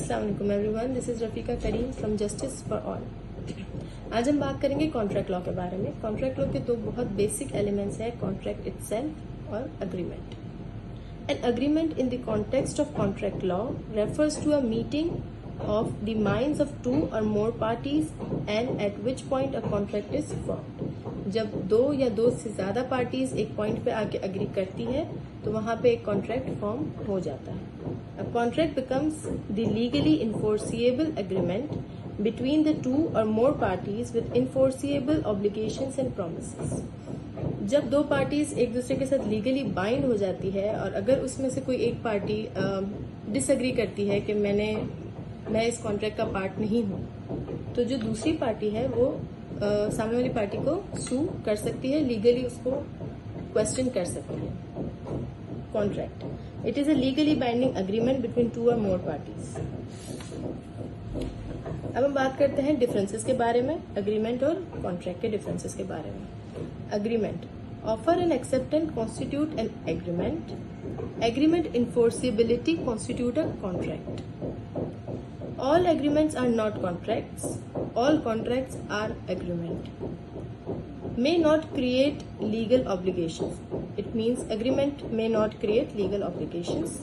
अस्सलाम वालेकुम everyone, this is Rafika Karim from Justice for All. आज हम बात करेंगे कॉन्ट्रैक्ट लॉ के बारे में। कॉन्ट्रैक्ट लॉ के दो बहुत बेसिक एलिमेंट्स हैं, कॉन्ट्रैक्ट इटसेल्फ और agreement. An agreement in the context of contract law refers to a meeting of the minds of two or more parties and at which point a contract is formed. जब दो या दो से ज्यादा parties एक point पे आके agree करती है तो वहां पे एक कॉन्ट्रैक्ट फॉर्म हो जाता है। A contract becomes the legally enforceable agreement between the two or more parties with enforceable obligations and promises. जब दो पार्टीज एक दूसरे के साथ लीगली बाइंड हो जाती है और अगर उसमें से कोई एक पार्टी डिसएग्री करती है कि मैं इस कॉन्ट्रैक्ट का पार्ट नहीं हूँ, तो जो दूसरी पार्टी है वो सामने वाली पार्टी को सू कर सकती है, लीगली उसको क्वेश्चन कर सकती है। Contract it is a legally binding agreement between two और मोर पार्टीज। अब हम बात करते हैं डिफरेंसेस के बारे में, अग्रीमेंट और कॉन्ट्रैक्ट के डिफरेंसेस के बारे में। Agreement. Offer and acceptance constitute an agreement. Agreement enforceability constitute a contract. All agreements are not contracts. All contracts are agreement. May not create legal obligations. It means agreement may not create legal obligations.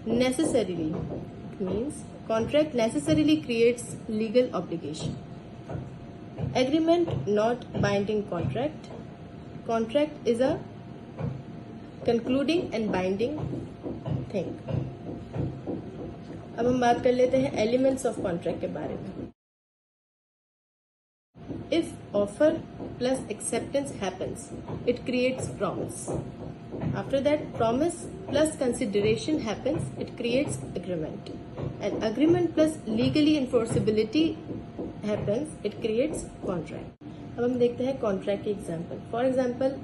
Necessarily. It means contract necessarily creates legal obligation. Agreement not binding contract. Contract is a concluding and binding thing. अब हम बात कर लेते हैं elements of contract के बारे में। If offer plus acceptance happens, it creates promise. After that promise plus consideration happens, it creates agreement. And agreement plus legally enforceability happens, it creates contract. अब हम देखते हैं कॉन्ट्रैक्ट के एग्जाम्पल। फॉर एग्जाम्पल,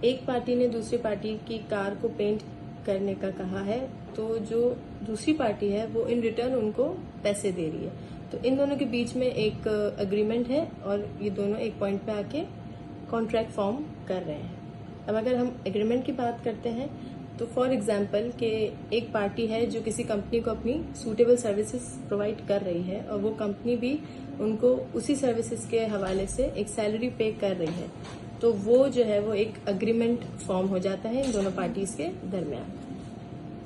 एक party ने दूसरी party की car को पेंट करने का कहा है, तो जो दूसरी पार्टी है वो इन रिटर्न उनको पैसे दे रही है। तो इन दोनों के बीच में एक अग्रीमेंट है और ये दोनों एक पॉइंट पे आके कॉन्ट्रैक्ट फॉर्म कर रहे हैं। अब अगर हम एग्रीमेंट की बात करते हैं तो फॉर एग्जाम्पल कि एक पार्टी है जो किसी कंपनी को अपनी सूटेबल सर्विसेज प्रोवाइड कर रही है और वो कंपनी भी उनको उसी सर्विसेज के हवाले से एक सैलरी पे कर रही है, तो वो जो है वो एक अग्रीमेंट फॉर्म हो जाता है इन दोनों पार्टीज के दरमियान।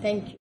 Thank you.